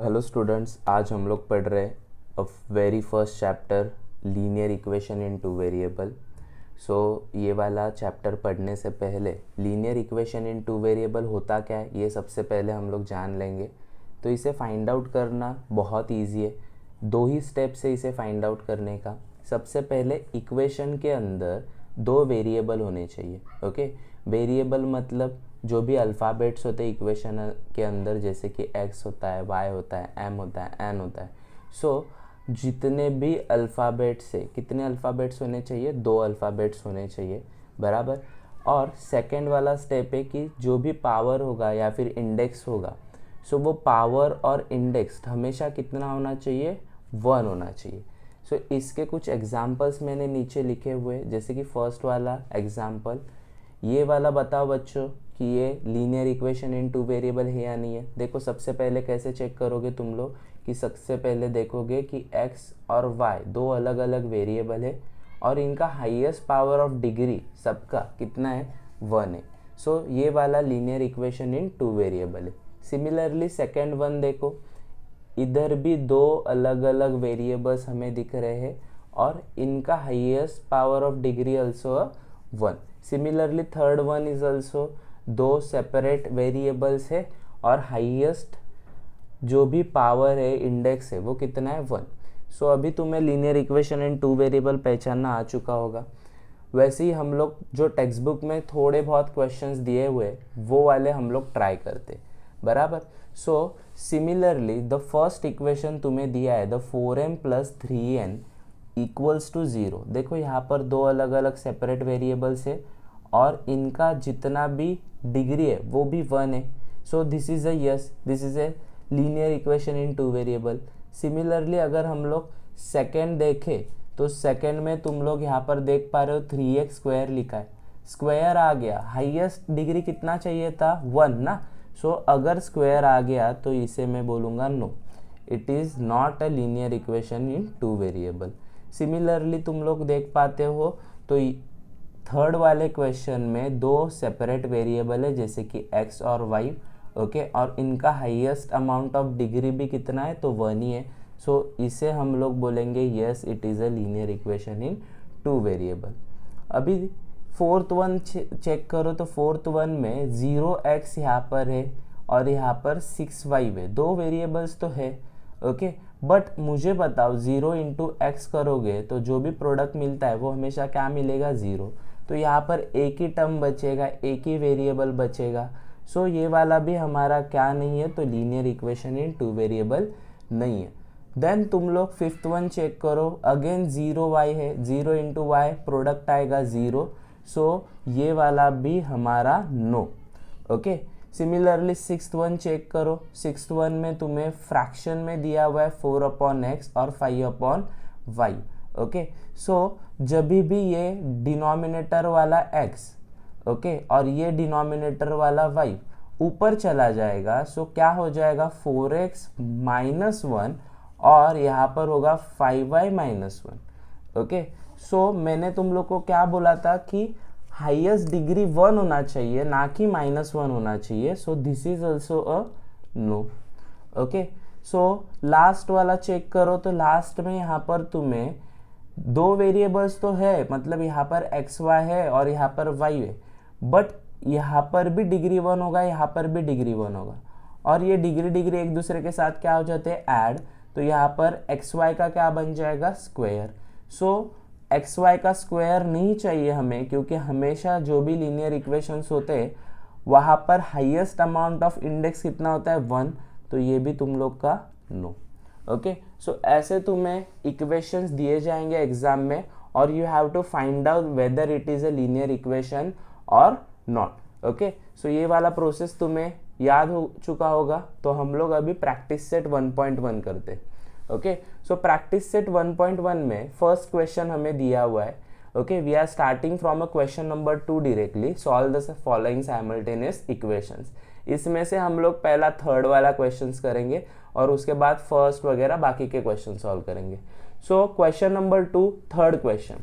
Hello students, आज हम लोग पढ़ रहे हैं very first chapter linear equation in two variable. So ये वाला चैप्टर पढ़ने से पहले linear equation in two variable होता क्या है ये सबसे पहले हम लोग जान लेंगे। तो इसे फाइंड आउट करना बहुत इजी है, दो ही स्टेप से इसे फाइंड आउट करने का। सबसे पहले इक्वेशन के अंदर दो वेरिएबल होने चाहिए। ओके, वेरिएबल मतलब जो भी अल्फ़ाबेट्स होते हैं इक्वेशन के अंदर, जैसे कि x होता है, y होता है, m होता है, n होता है। सो जितने भी अल्फ़ाबेट्स से कितने अल्फ़ाबेट्स होने चाहिए? दो अल्फ़ाबेट्स होने चाहिए, बराबर। और सेकंड वाला स्टेप है कि जो भी पावर होगा या फिर इंडेक्स होगा, सो वो पावर और इंडेक्स हमेशा कितना होना चाहिए? 1 होना चाहिए। सो इसके कुछ एग्जांपल्स मैंने नीचे लिखे हुए, जैसे कि फर्स्ट वाला एग्जांपल ये वाला बताओ बच्चों कि ये linear equation in two variable है या नहीं है। देखो सबसे पहले कैसे चेक करोगे तुम लोग कि सबसे पहले देखोगे कि x और y दो अलग अलग वेरिएबल है और इनका हाईएस्ट पावर ऑफ डिग्री सबका कितना है? 1 है। सो ये वाला linear equation in two variable है। सिमिलरली सेकेंड वन देखो, इधर भी दो अलग अलग वेरिएबल्स हमें दिख रहे हैं और इनका highest power of degree also 1। Similarly third one is also दो सेपरेट वेरिएबल्स है और हाईएस्ट जो भी पावर है, इंडेक्स है, वो कितना है? 1। सो अभी तुम्हें linear equation in two variable पहचानना आ चुका होगा। वैसे ही हम लोग जो टेक्स्ट बुक में थोड़े बहुत क्वेश्चंस दिए हुए वो वाले हम लोग ट्राई करते, बराबर। So similarly the first equation तुम्हें दिया है the 4m + 3n equals to 0। देखो यहाँ पर दो अलग अलग सेपरेट वेरिएबल्स है और इनका जितना भी डिग्री है वो भी 1 है। सो this is a yes, this is a linear equation in two variable. Similarly अगर हम लोग सेकेंड देखें तो सेकेंड में तुम लोग यहाँ पर देख पा रहे हो 3x² लिखा है, स्क्वायर आ गया। हाईएस्ट डिग्री कितना चाहिए था? 1 ना। सो अगर स्क्वायर आ गया तो इसे मैं बोलूँगा no, it is not a linear equation in two variable. Similarly तुम लोग देख पाते हो तो थर्ड वाले क्वेश्चन में दो सेपरेट वेरिएबल है जैसे कि x और y, ओके, और इनका हाईएस्ट अमाउंट ऑफ डिग्री भी कितना है? तो 1 ही है। सो इसे हम लोग बोलेंगे yes, it is a linear equation in two variable. अभी फोर्थ वन चेक करो तो फोर्थ वन में 0x यहाँ पर है और यहाँ पर 6y है, दो वेरिएबल्स तो है, ओके। बट मुझे बताओ 0 × x करोगे तो जो भी प्रोडक्ट मिलता है वो हमेशा क्या मिलेगा? 0। तो यहाँ पर एक ही टर्म बचेगा, एक ही वेरिएबल बचेगा। सो ये वाला भी हमारा क्या नहीं है? तो linear equation in two variable नहीं है। देन तुम लोग फिफ्थ वन चेक करो, अगेन 0y है, 0 × y प्रोडक्ट आएगा 0। सो ये वाला भी हमारा no, okay. Similarly sixth one check करो, सिक्स्थ वन में तुम्हें फ्रैक्शन में दिया हुआ है 4/x और 5/y, ओके। सो जब भी ये डिनोमिनेटर वाला x, ओके, और ये डिनोमिनेटर वाला y ऊपर चला जाएगा, सो क्या हो जाएगा? 4x - 1 और यहाँ पर होगा 5y - 1, ओके। सो मैंने तुम लोग को क्या बोला था कि हाईएस्ट डिग्री 1 होना चाहिए, ना कि -1 होना चाहिए। So this is also a no, okay. So last वाला चेक करो तो लास्ट में यहाँ पर तुम्हें दो वेरिएबल्स तो है, मतलब यहाँ पर xy है और यहाँ पर y है, बट यहाँ पर भी डिग्री 1 होगा, यहाँ पर भी डिग्री 1 होगा और ये डिग्री एक दूसरे के साथ क्या हो जाते हैं? ऐड। तो यहाँ पर xy का क्या बन जाएगा? स्क्वायर। सो xy का स्क्वायर नहीं चाहिए हमें, क्योंकि हमेशा जो भी लीनियर इक्वेशंस होते हैं वहाँ पर हाईएस्ट अमाउंट ऑफ इंडेक्स कितना होता है? 1। तो ये भी तुम लोग का नो, ओके। सो ऐसे तुम्हें इक्वेशंस दिए जाएंगे एग्जाम में और you have to find out whether it is a linear equation और नॉट, ओके। सो ये वाला प्रोसेस तुम्हें याद हो चुका होगा। तो हम लोग अभी प्रैक्टिस सेट 1.1 करते, ओके। सो प्रैक्टिस सेट 1.1 में फर्स्ट क्वेश्चन हमें दिया हुआ है, okay. We are starting from a question number 2 directly, solve the following simultaneous equations. इसमें से हम लोग पहला थर्ड वाला क्वेश्चंस करेंगे और उसके बाद फर्स्ट वगैरह बाकी के क्वेश्चन सॉल्व करेंगे। सो क्वेश्चन नंबर 2 थर्ड क्वेश्चन,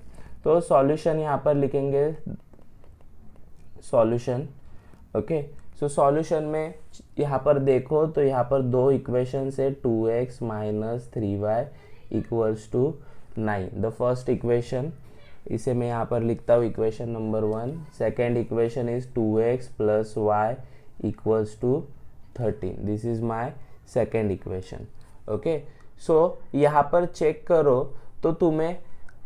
तो सॉल्यूशन यहाँ पर लिखेंगे सॉल्यूशन, ओके। सो सॉल्यूशन में यहाँ पर देखो तो यहाँ पर दो इक्वेशन है, 2x minus 3y equals to 9। The first equation, इसे मैं यहाँ पर लिखता हूँ equation number 1। Second equation is 2x plus y equals to 13। This is my second equation. Okay, so यहाँ पर चेक करो तो तुम्हें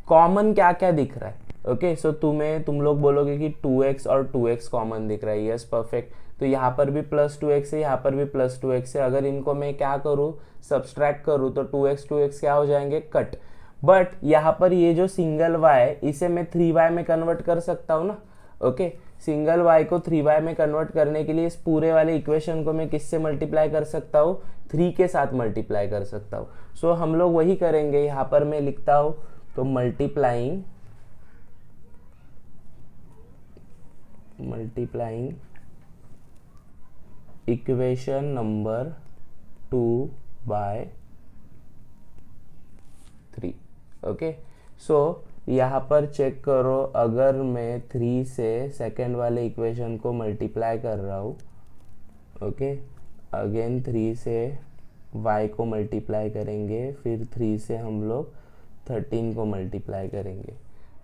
कॉमन क्या क्या दिख रहा है। ओके, सो तुम लोग बोलोगे कि 2x और 2x कॉमन दिख रहा है। Yes, perfect. तो यहाँ पर भी प्लस 2x है, यहाँ पर भी प्लस 2x है। अगर इनको मैं क्या करूँ, सब्सट्रैक्ट करूँ, तो 2x क्या हो जाएंगे, कट। बट यहाँ पर ये जो सिंगल y है इसे मैं 3y में कन्वर्ट कर सकता हूँ ना। ओके, सिंगल y को 3y में कन्वर्ट करने के लिए इस पूरे वाले इक्वेशन को मैं किससे मल्टीप्लाई कर सकता हूँ, 3 के साथ मल्टीप्लाई कर सकता हूँ। सो हम लोग वही करेंगे। यहाँ पर मैं लिखता हूँ तो multiplying equation number 2 by 3। Okay, so यहाँ पर चेक करो, अगर मैं 3 से सेकेंड वाले इक्वेशन को मल्टीप्लाई कर रहा हूँ, ओके, अगेन 3 से y को मल्टीप्लाई करेंगे, फिर 3 से हम लोग 13 को मल्टीप्लाई करेंगे।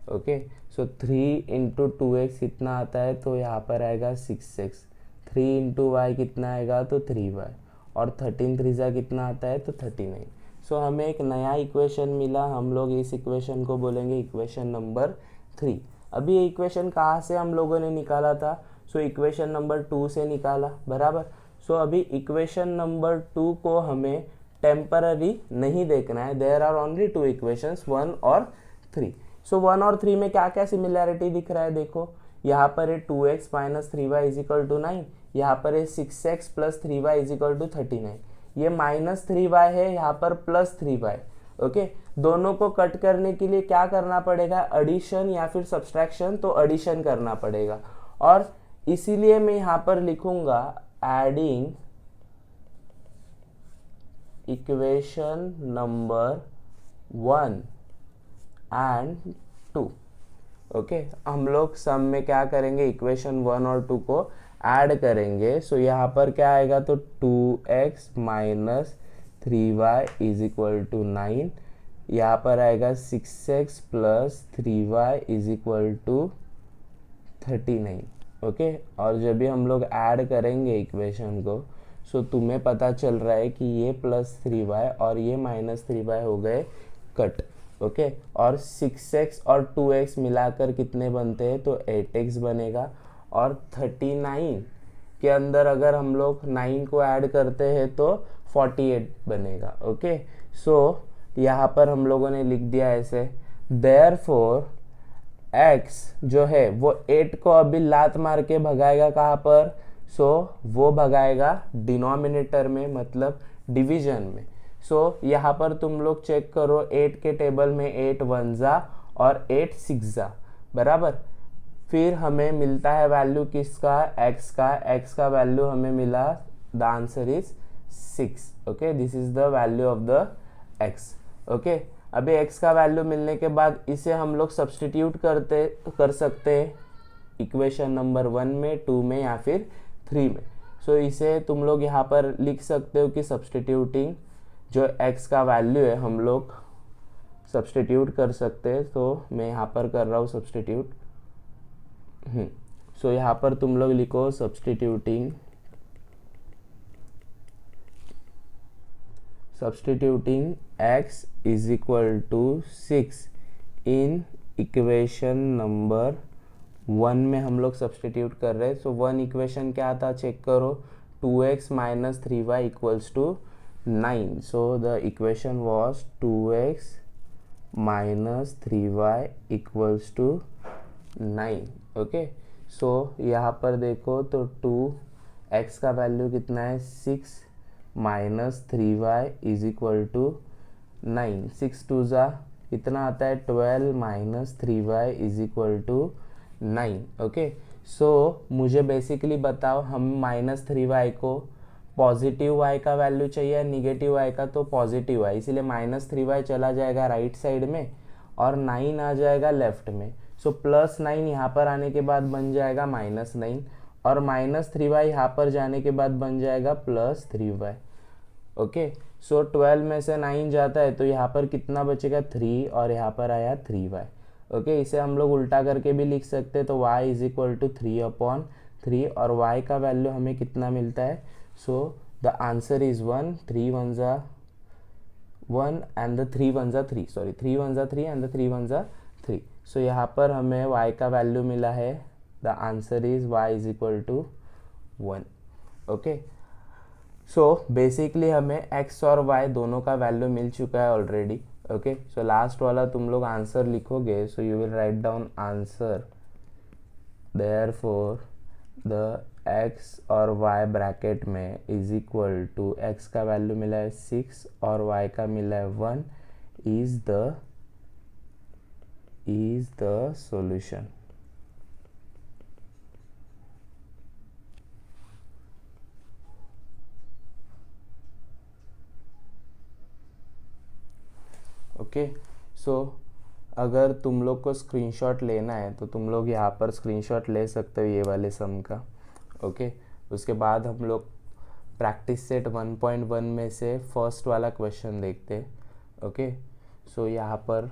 ओके, सो 3 इंटू 2x कितना आता है, तो यहाँ पर आएगा 6x। 3 इंटू वाई कितना आएगा, तो 3y। और 13 3 कितना आता है, तो 39। सो हमें एक नया इक्वेशन मिला। हम लोग इस इक्वेशन को बोलेंगे इक्वेशन नंबर 3। अभी ये इक्वेशन कहाँ से हम लोगों ने निकाला था, सो इक्वेशन नंबर 2 से निकाला, बराबर। सो अभी इक्वेशन नंबर 2 को हमें टेम्पररी नहीं देखना है। देयर आर ओनली 2 इक्वेशंस, 1 और 3। सो 1 और 3 में क्या क्या सिमिलैरिटी दिख रहा है, देखो यहाँ पर है 2x minus 3y is equal to 9, यहाँ पर है 6x plus 3y is equal to 39। ये माइनस 3y है, यहाँ पर प्लस 3y। ओके, दोनों को कट करने के लिए क्या करना पड़ेगा, एडिशन या फिर सब्सट्रैक्शन, तो एडिशन करना पड़ेगा। और इसीलिए मैं यहाँ पर लिखूंगा adding equation number 1 and 2। Okay, हम लोग सम में क्या करेंगे, इक्वेशन 1 और 2 को ऐड करेंगे। सो यहाँ पर क्या आएगा, तो 2x minus 3y is equal to 9। यहाँ पर आएगा 6x plus 3y is equal to 39। Okay, और जब भी हम लोग ऐड करेंगे इक्वेशन को, सो तुम्हें पता चल रहा है कि ये प्लस 3y और ये माइनस 3y हो गए कट। ओके, और 6x और 2x मिलाकर कितने बनते हैं, तो 8x बनेगा। और 39 के अंदर अगर हम लोग 9 को ऐड करते हैं तो 48 बनेगा। ओके, सो यहाँ पर हम लोगों ने लिख दिया ऐसे, देयरफॉर x जो है वो 8 को अभी लात मार के भगाएगा कहाँ पर, सो वो भगाएगा डिनोमिनेटर में, मतलब डिवीजन में। सो यहाँ पर तुम लोग चेक करो, 8 के टेबल में 8 1 जा और 8 6 जा, बराबर। फिर हमें मिलता है वैल्यू किसका, x का वैल्यू हमें मिला, the answer is 6। Okay, this is the value of the x। Okay, अभी x का वैल्यू मिलने के बाद इसे हम लोग सब्सटीट्यूट कर सकते हैं इक्वेशन नंबर 1 में, 2 में या फिर 3 में। सो इसे तुम लोग यहाँ पर लिख सकते हो कि सब्सटीट्यूटिंग जो x का वैल्यू है हम लोग सब्सटीट्यूट कर सकते हैं। तो मैं यहाँ पर कर रहा हूँ सब्सटीट्यूट। सो यहाँ पर तुम लोग लिखो substituting x is equal to 6 in equation number 1 में हम लोग सब्सटीट्यूट कर रहे हैं। सो 1 इक्वेशन क्या था, चेक करो, 2x minus 3y equals to 9। So the equation was 2x minus 3y equals to 9। Okay, so यहाँ पर देखो तो 2x का वैल्यू कितना है, 6 minus 3y is equal to 9। 6 2 जा कितना आता है, 12 minus 3y is equal to 9। Okay, so मुझे बेसिकली बताओ, हम माइनस 3y को पॉजिटिव y का वैल्यू चाहिए, निगेटिव y का, तो पॉजिटिव y, इसीलिए माइनस 3y चला जाएगा राइट साइड में और 9 आ जाएगा लेफ्ट में। सो प्लस 9 यहाँ पर आने के बाद बन जाएगा माइनस 9। और -3y यहाँ पर जाने के बाद बन जाएगा +3y। ओके, सो 12 में से 9 जाता है तो यहाँ पर कितना बचेगा 3 और यहाँ पर आया 3y। ओके, इसे हम लोग उल्टा करके भी लिख सकते हैं तो y = 3/3 और y का वैल्यू हमें कितना मिलता है। So the answer is 1, 3 1 1 and the 3 1 3, sorry 3 1 3 and the 3 1 3। सो यहाँ पर हमें y का वैल्यू मिला है, the answer is y = 1। Okay, so basically हमें x और y दोनों का वैल्यू मिल चुका है ऑलरेडी। ओके, सो लास्ट वाला तुम लोग आंसर लिखोगे, so you will write down answer, therefore the x और y ब्रैकेट में इज इक्वल टू x का वैल्यू मिला है 6 और y का मिला है 1 इज द सॉल्यूशन। ओके, सो अगर तुम लोग को स्क्रीनशॉट लेना है तो तुम लोग यहाँ पर स्क्रीनशॉट ले सकते हो ये वाले सम का। ओके, उसके बाद हम लोग प्रैक्टिस सेट 1.1 में से फर्स्ट वाला क्वेश्चन देखते हैं। ओके, सो यहाँ पर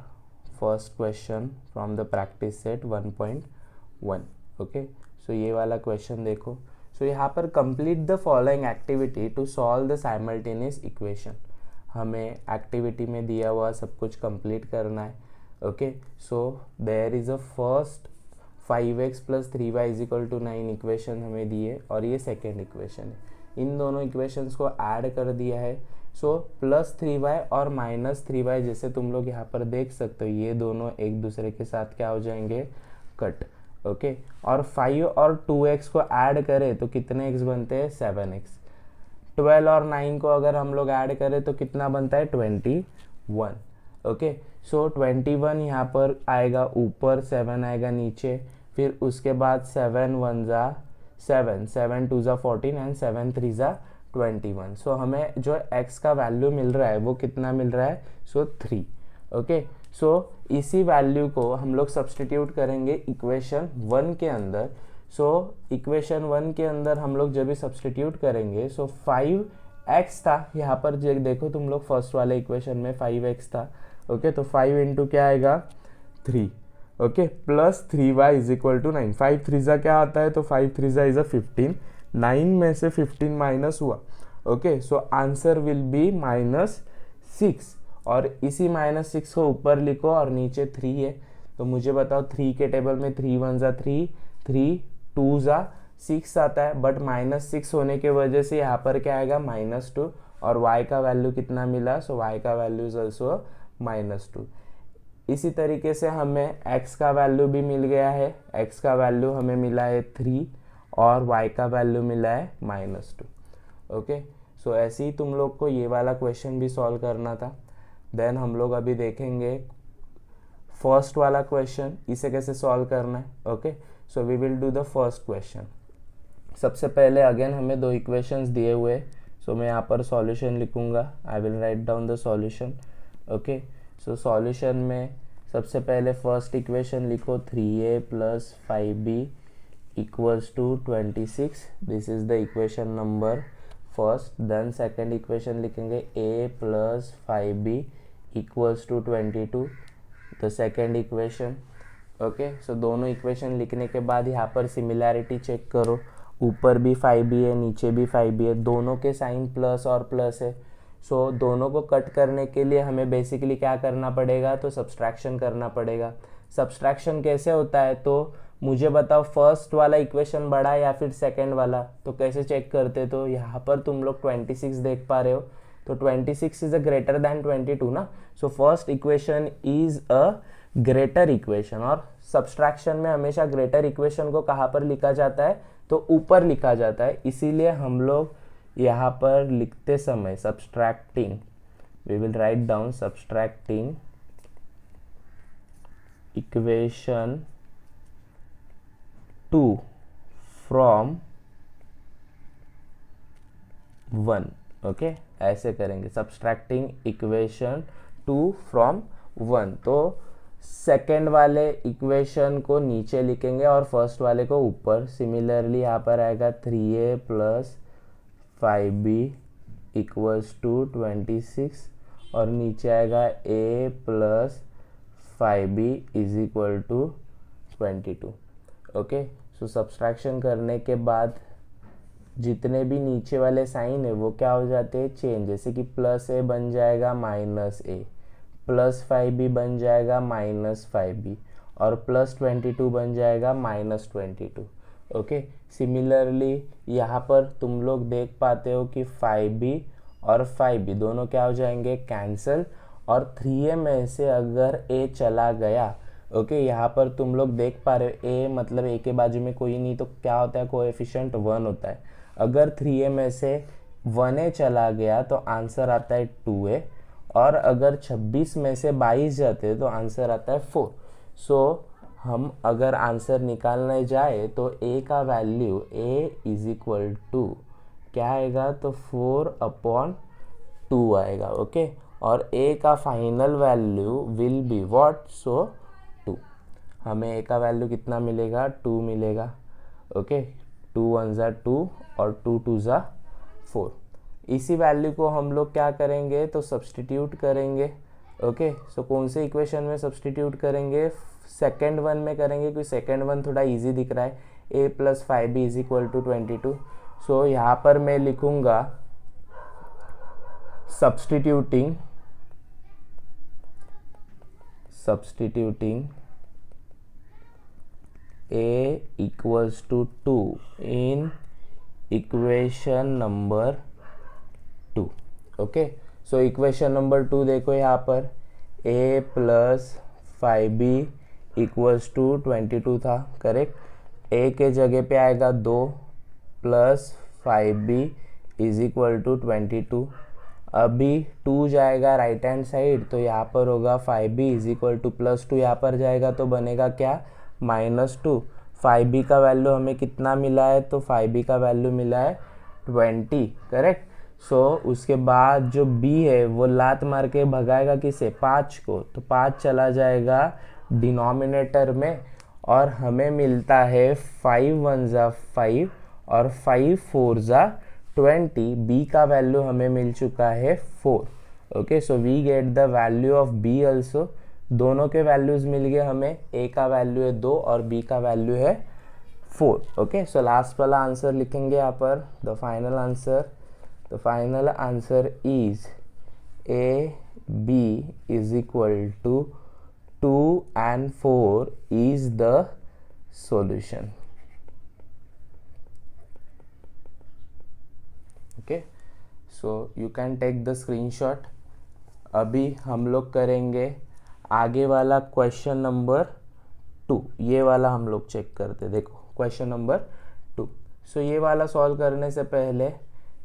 first question from the practice set 1.1। Okay, so ये वाला क्वेश्चन देखो। सो यहाँ पर complete the following activity to solve the simultaneous equation. हमें एक्टिविटी में दिया हुआ सब कुछ कंप्लीट करना है। Okay, so there is a first 5x + 3y = 9 equation हमें दिए और ये सेकेंड इक्वेशन है। इन दोनों इक्वेशंस को ऐड कर दिया है। सो +3y और -3y जैसे तुम लोग यहाँ पर देख सकते हो, ये दोनों एक दूसरे के साथ क्या हो जाएंगे, कट। ओके, और 5 और 2x को ऐड करें तो कितने x बनते हैं, 7x। 12 और 9 को अगर हम लोग ऐड करें तो कितना बनता है, 21। ओके, सो 21 यहाँ पर आएगा ऊपर, 7 आएगा नीचे, फिर उसके बाद 7 1 7, 7 2 14 एंड 7 3 21। सो हमें जो x का वैल्यू मिल रहा है वो कितना मिल रहा है, सो 3। ओके, सो इसी वैल्यू को हम लोग सब्सटीट्यूट करेंगे इक्वेशन 1 के अंदर। सो इक्वेशन 1 के अंदर हम लोग जब भी सब्सटीट्यूट करेंगे, सो 5x था यहाँ पर, देखो तुम लोग फर्स्ट वाले इक्वेशन में 5x था। ओके, तो 5 इंटू क्या आएगा, 3। Okay, +3y = 9। 5 3 क्या आता है, तो 5 3 इज 15। 9 में से 15 माइनस हुआ। Okay, so answer will be -6 और इसी -6 को ऊपर लिखो और नीचे 3 है। तो मुझे बताओ 3 के टेबल में 3 1 3, 3 2 6 आता है, बट -6 होने के वजह से यहाँ पर क्या आएगा, -2 और y का वैल्यू कितना मिला, सो y का वैल्यू इज ऑल्सो -2। इसी तरीके से हमें x का वैल्यू भी मिल गया है, x का वैल्यू हमें मिला है 3 और y का वैल्यू मिला है -2। ओके, सो ऐसे ही तुम लोग को ये वाला क्वेश्चन भी सॉल्व करना था। देन हम लोग अभी देखेंगे फर्स्ट वाला क्वेश्चन, इसे कैसे सॉल्व करना है। Okay, so we will do the first question. सबसे पहले अगेन हमें दो इक्वेशंस दिए हुए, सो मैं यहाँ पर सॉल्यूशन लिखूंगा। I will write down the solution. Okay, so solution में सबसे पहले फर्स्ट इक्वेशन लिखो, 3a + 5b = 26। This is the equation number first. Then second equation लिखेंगे a + 5b = 22, the second equation. Okay, so दोनों इक्वेशन लिखने के बाद यहाँ पर सिमिलैरिटी चेक करो, ऊपर भी 5b है नीचे भी 5b है, दोनों के साइन प्लस और प्लस है। सो दोनों को कट करने के लिए हमें बेसिकली क्या करना पड़ेगा, तो सब्सट्रैक्शन करना पड़ेगा। सब्सट्रैक्शन कैसे होता है, तो मुझे बताओ फर्स्ट वाला इक्वेशन बड़ा है या फिर सेकेंड वाला, तो कैसे चेक करते, तो यहाँ पर तुम लोग 26 देख पा रहे हो, तो 26 इज अ ग्रेटर दैन 22 ना। So first equation is a greater equation, और सब्सट्रैक्शन में हमेशा ग्रेटर इक्वेशन को कहाँ पर लिखा जाता है, तो ऊपर लिखा जाता है। इसीलिए हम लोग यहाँ पर लिखते समय subtracting, we will write down subtracting equation 2 from 1। Okay, ऐसे करेंगे सब्सट्रैक्टिंग इक्वेशन 2 फ्रॉम 1। तो सेकेंड वाले इक्वेशन को नीचे लिखेंगे और फर्स्ट वाले को ऊपर। सिमिलरली यहाँ पर आएगा 3a plus 5b equals to 26 और नीचे आएगा a plus 5b is equal to 22। Okay, so subtraction करने के बाद जितने भी नीचे वाले साइन है वो क्या हो जाते हैं, चेंज। जैसे कि प्लस a बन जाएगा माइनस a, प्लस 5b बन जाएगा माइनस 5b और प्लस 22 बन जाएगा माइनस 22। ओके, सिमिलरली यहाँ पर तुम लोग देख पाते हो कि 5b और 5b दोनों क्या हो जाएंगे, कैंसिल, और 3a में से अगर a चला गया, ओके, यहाँ पर तुम लोग देख पा रहे हो a मतलब a के बाजू में कोई नहीं तो क्या होता है, कोएफिशिएंट 1 होता है। अगर 3a में से 1a चला गया तो आंसर आता है 2a, और अगर 26 में से 22 जाते हैं तो आंसर आता है 4। सो हम अगर आंसर निकालने जाए तो a का value a is equal to क्या आएगा, तो 4/2 आएगा। ओके, और a का final value will be what, so 2। हमें a का वैल्यू कितना मिलेगा, 2 मिलेगा। ओके, 2 1 ज़ा 2 और 2 2 ज़ा 4। इसी वैल्यू को हम लोग क्या करेंगे, तो सब्सटीट्यूट करेंगे। ओके, सो कौन से इक्वेशन में सब्सटीट्यूट करेंगे, सेकेंड वन में करेंगे, क्योंकि सेकेंड वन थोड़ा इजी दिख रहा है। a plus 5b is equal to 22। सो यहाँ पर मैं लिखूंगा substituting a equals to 2 in equation number 2। Okay, so equation number 2 देखो यहाँ पर a plus 5b equals to 22 था, करेक्ट। a के जगह पे आएगा 2 plus 5b is equal to 22। अभी 2 जाएगा राइट हैंड साइड तो यहाँ पर होगा 5b is equal two plus 2, यहाँ पर जाएगा तो बनेगा क्या, -2। 5b का वैल्यू हमें कितना मिला है, तो 5b का वैल्यू मिला है 20, करेक्ट। सो उसके बाद जो b है वो लात मार के भगाएगा किसे, 5 को, तो 5 चला जाएगा डिनोमिनेटर में और हमें मिलता है 5 1 ज़ा 5 और 5 4 ज़ा 20। b का वैल्यू हमें मिल चुका है 4। Okay, so we get the value of b also. दोनों के वैल्यूज मिल गए हमें, a का वैल्यू है 2 और b का वैल्यू है 4। ओके, सो लास्ट वाला आंसर लिखेंगे यहाँ पर, the final answer is a b is equal to 2 and 4 is the solution। okay, so you can take the screenshot। अभी हम लोग करेंगे आगे वाला क्वेश्चन नंबर 2। ये वाला हम लोग चेक करते, देखो क्वेश्चन नंबर 2। सो ये वाला सॉल्व करने से पहले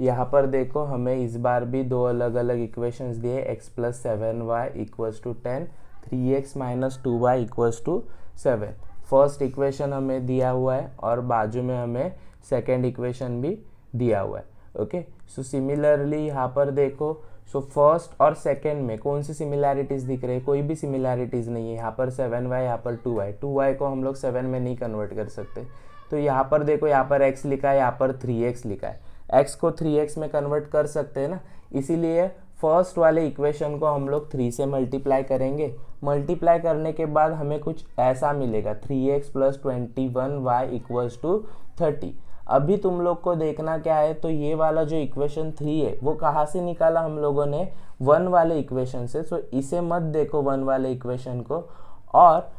यहाँ पर देखो हमें इस बार भी दो अलग अलग इक्वेशंस दिए, x plus 7y equals to 10, 3x minus 2y equals to 7। First equation हमें दिया हुआ है और बाजू में हमें सेकेंड इक्वेशन भी दिया हुआ है। ओके, सो सिमिलरली यहाँ पर देखो, सो फर्स्ट और सेकेंड में कौन सी सिमिलैरिटीज दिख रही है, कोई भी सिमिलैरिटीज नहीं है। यहाँ पर 7y, यहाँ पर 2y को हम लोग 7 में नहीं कन्वर्ट कर सकते। तो यहाँ पर देखो, यहाँ पर x लिखा है, यहाँ पर 3x लिखा है, x को 3x में कन्वर्ट कर सकते हैं ना, इसीलिए फर्स्ट वाले इक्वेशन को हम लोग 3 से मल्टीप्लाई करेंगे। मल्टीप्लाई करने के बाद हमें कुछ ऐसा मिलेगा, 3x plus 21y equals to 30। अभी तुम लोग को देखना क्या है, तो ये वाला जो इक्वेशन 3 है वो कहाँ से निकाला हम लोगों ने, 1 वाले इक्वेशन से। सो इसे मत देखो 1 वाले इक्वेशन को, और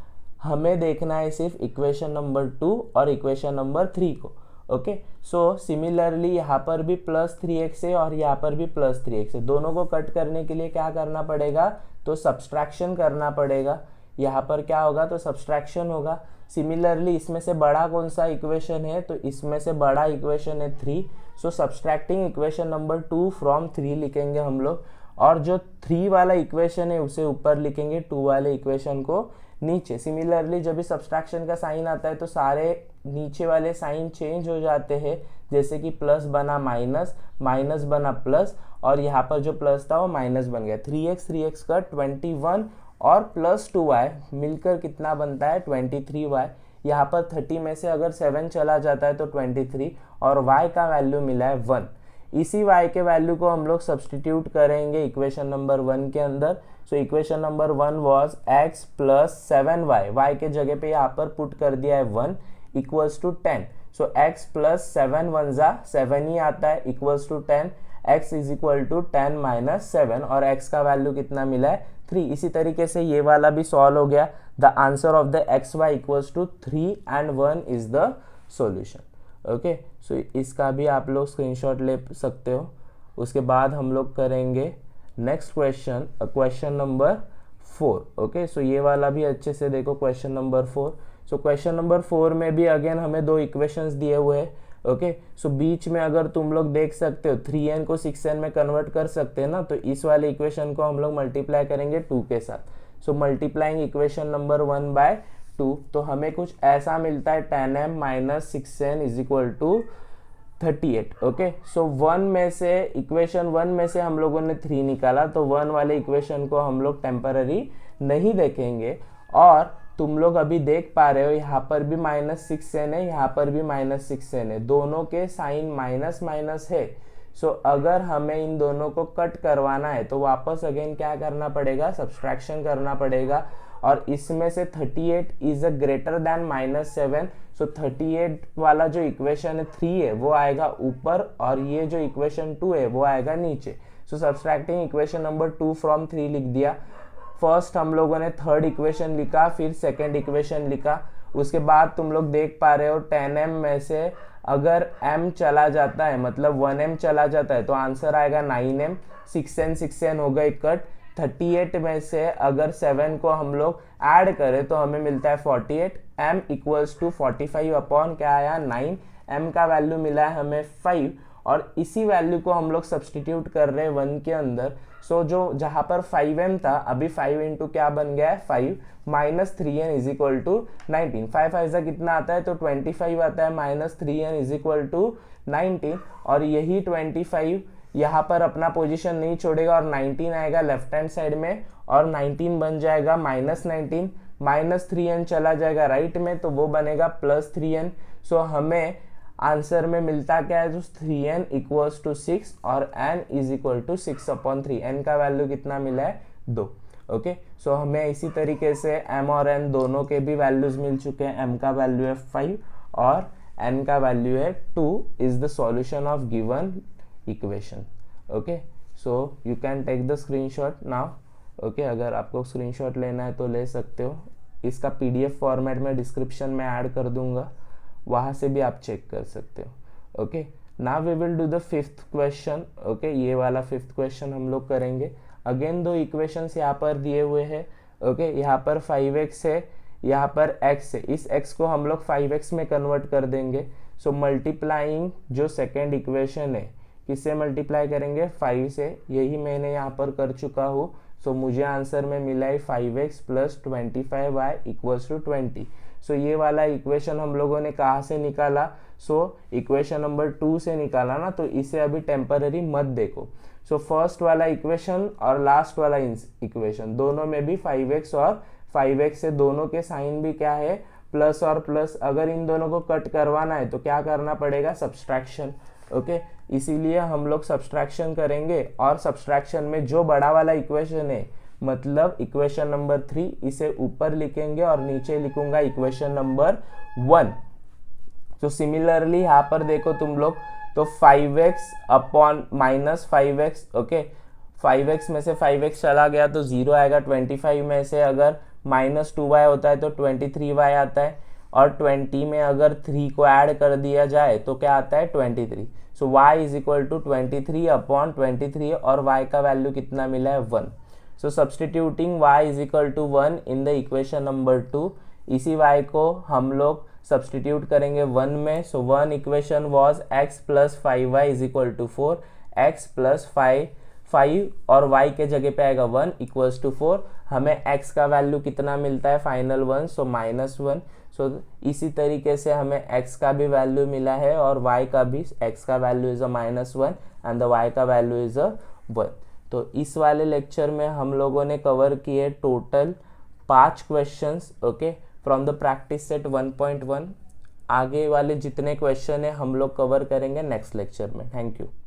हमें देखना है सिर्फ इक्वेशन नंबर 2 और इक्वेशन नंबर 3 को। ओके, सो सिमिलरली यहाँ पर भी प्लस 3x है और यहाँ पर भी प्लस 3x है। दोनों को कट करने के लिए क्या करना पड़ेगा, तो सब्सट्रैक्शन करना पड़ेगा। यहाँ पर क्या होगा, तो सब्सट्रैक्शन होगा। सिमिलरली इसमें से बड़ा कौन सा इक्वेशन है, तो इसमें से बड़ा इक्वेशन है 3। सो सब्सट्रैक्टिंग इक्वेशन नंबर 2 फ्रॉम 3 लिखेंगे हम लोग, और जो 3 वाला इक्वेशन है उसे ऊपर लिखेंगे, 2 वाले इक्वेशन को नीचे। सिमिलरली जब भी सब्सट्रैक्शन का साइन आता है तो सारे नीचे वाले साइन चेंज हो जाते हैं, जैसे कि प्लस बना माइनस, माइनस बना प्लस, और यहाँ पर जो प्लस था वो माइनस बन गया। 3x का 21 और प्लस 2y मिलकर कितना बनता है 23y। यहाँ पर 30 में से अगर 7 चला जाता है तो 23 और y का वैल्यू मिला है 1। इसी y के वैल्यू को हम लोग सब्सटीट्यूट करेंगे इक्वेशन नंबर 1 के अंदर। सो equation number 1 was x plus 7y, y के जगह पे यहाँ पर पुट कर दिया है 1 equals to 10। So x plus 7 1 जा 7 ही आता है equals to 10, x is equal to 10 minus 7 और x का वैल्यू कितना मिला है 3। इसी तरीके से ये वाला भी सॉल्व हो गया। The answer of the X Y equals to 3 and 1 is the solution. Okay, so इसका भी आप लोग स्क्रीनशॉट ले सकते हो। उसके बाद हम लोग करेंगे next question, question number 4। Okay, so ये वाला भी अच्छे से देखो, question number 4। So question number 4 में भी अगेन हमें दो इक्वेशंस दिए हुए हैं। ओके, सो बीच में अगर तुम लोग देख सकते हो 3n को 6n में कन्वर्ट कर सकते हैं ना, तो इस वाले इक्वेशन को हम लोग मल्टीप्लाई करेंगे 2 के साथ। So multiplying equation number 1 by 2, तो हमें कुछ ऐसा मिलता है 10m minus 6n is equal to 38। Okay, so 1 में से इक्वेशन 1 में से हम लोगों ने 3 निकाला, तो 1 वाले इक्वेशन को हम लोग टेम्पररी नहीं देखेंगे। और तुम लोग अभी देख पा रहे हो यहाँ पर भी माइनस 6n है, यहाँ पर भी माइनस 6n है, दोनों के साइन माइनस माइनस है। सो अगर हमें इन दोनों को कट करवाना है तो वापस अगेन क्या करना पड़ेगा, सब्सट्रैक्शन करना पड़ेगा। और इसमें से 38 is a greater than minus 7। सो 38 वाला जो इक्वेशन है 3 है वो आएगा ऊपर और ये जो इक्वेशन 2 है वो आएगा नीचे। सो सब्सट्रैक्टिंग इक्वेशन नंबर 2 फ्रॉम 3 लिख दिया। फर्स्ट हम लोगों ने थर्ड इक्वेशन लिखा, फिर सेकेंड इक्वेशन लिखा। उसके बाद तुम लोग देख पा रहे हो 10m में से अगर m चला जाता है, मतलब 1m चला जाता है, तो आंसर आएगा 9m। 6n हो गए कट। 38 में से अगर 7 को हम लोग ऐड करें तो हमें मिलता है 48। m इक्वल्स टू 45 अपॉन क्या आया 9, m का वैल्यू मिला है हमें 5 और इसी वैल्यू को हम लोग सब्सटीट्यूट कर रहे हैं 1 के अंदर। सो जो जहां पर 5m था अभी 5 इंटू क्या बन गया है 5 minus 3n is equal to 19। 5 5 कितना आता है तो 25 आता है, minus 3n is equal to 19 और यही 25 यहाँ पर अपना पोजीशन नहीं छोड़ेगा और 19 आएगा लेफ्ट हैंड साइड में और 19 बन जाएगा माइनस 19, माइनस 3n चला जाएगा राइट में तो वो बनेगा प्लस 3n। सो हमें आंसर में मिलता क्या है, तो 3n इक्वल्स टू 6 और n is equal to 6 upon 3। n का वैल्यू कितना मिला है 2। ओके, सो हमें इसी तरीके से m और n दोनों के भी वैल्यूज मिल चुके हैं। m का वैल्यू है 5 और n का वैल्यू है 2 is the solution of given equation. Okay, so you can take the screenshot now. Okay, अगर आपको स्क्रीनशॉट लेना है तो ले सकते हो। इसका PDF फॉर्मेट में डिस्क्रिप्शन में ऐड कर दूंगा, वहाँ से भी आप चेक कर सकते हो। Okay, now we will do the 5th question. Okay, ये वाला 5th क्वेश्चन हम लोग करेंगे। अगेन दो इक्वेशंस यहाँ पर दिए हुए हैं। ओके, यहाँ पर 5x है, यहाँ पर x है। इस x को हम लोग 5x में कन्वर्ट कर देंगे। सो मल्टीप्लाइंग जो सेकेंड इक्वेशन है किससे मल्टीप्लाई करेंगे 5 से, यही मैंने यहाँ पर कर चुका हूँ। सो मुझे आंसर में मिला है 5x plus 25y equals to 20। सो ये वाला इक्वेशन हम लोगों ने कहाँ से निकाला, सो इक्वेशन नंबर 2 से निकाला ना, तो इसे अभी टेम्पररी मत देखो। सो फर्स्ट वाला इक्वेशन और लास्ट वाला इक्वेशन दोनों में भी 5x और 5x है, दोनों के साइन भी क्या है प्लस और प्लस। अगर इन दोनों को कट करवाना है तो क्या करना पड़ेगा, सब्सट्रैक्शन। ओके, इसीलिए हम लोग सब्सट्रैक्शन करेंगे और सब्सट्रैक्शन में जो बड़ा वाला इक्वेशन है मतलब इक्वेशन नंबर 3 इसे ऊपर लिखेंगे और नीचे लिखूंगा इक्वेशन नंबर 1। तो सिमिलरली यहाँ पर देखो तुम लोग, तो 5x upon minus 5x। Okay, 5x में से 5x चला गया तो 0 आएगा। 25 में से अगर माइनस 2y होता है तो 23y आता है और 20 में अगर 3 को ऐड कर दिया जाए तो क्या आता है 23। So y is equal to 23 upon 23 और y का वैल्यू कितना मिला है 1। So substituting y is equal to 1 in the equation number 2, इसी y को हम लोग सब्सटीट्यूट करेंगे 1 में। So 1 equation was x plus 5y is equal to 4, x plus 5 और y के जगह पे आएगा 1 इक्वल्स टू 4। हमें x का वैल्यू कितना मिलता है फाइनल 1, सो माइनस 1। सो इसी तरीके से हमें x का भी वैल्यू मिला है और y का भी। x का value is a -1 and the y का वैल्यू इज अ 1। तो इस वाले लेक्चर में हम लोगों ने कवर किए total 5 questions, okay, from the practice set 1.1। आगे वाले जितने क्वेश्चन है हम लोग कवर करेंगे नेक्स्ट लेक्चर में। Thank you.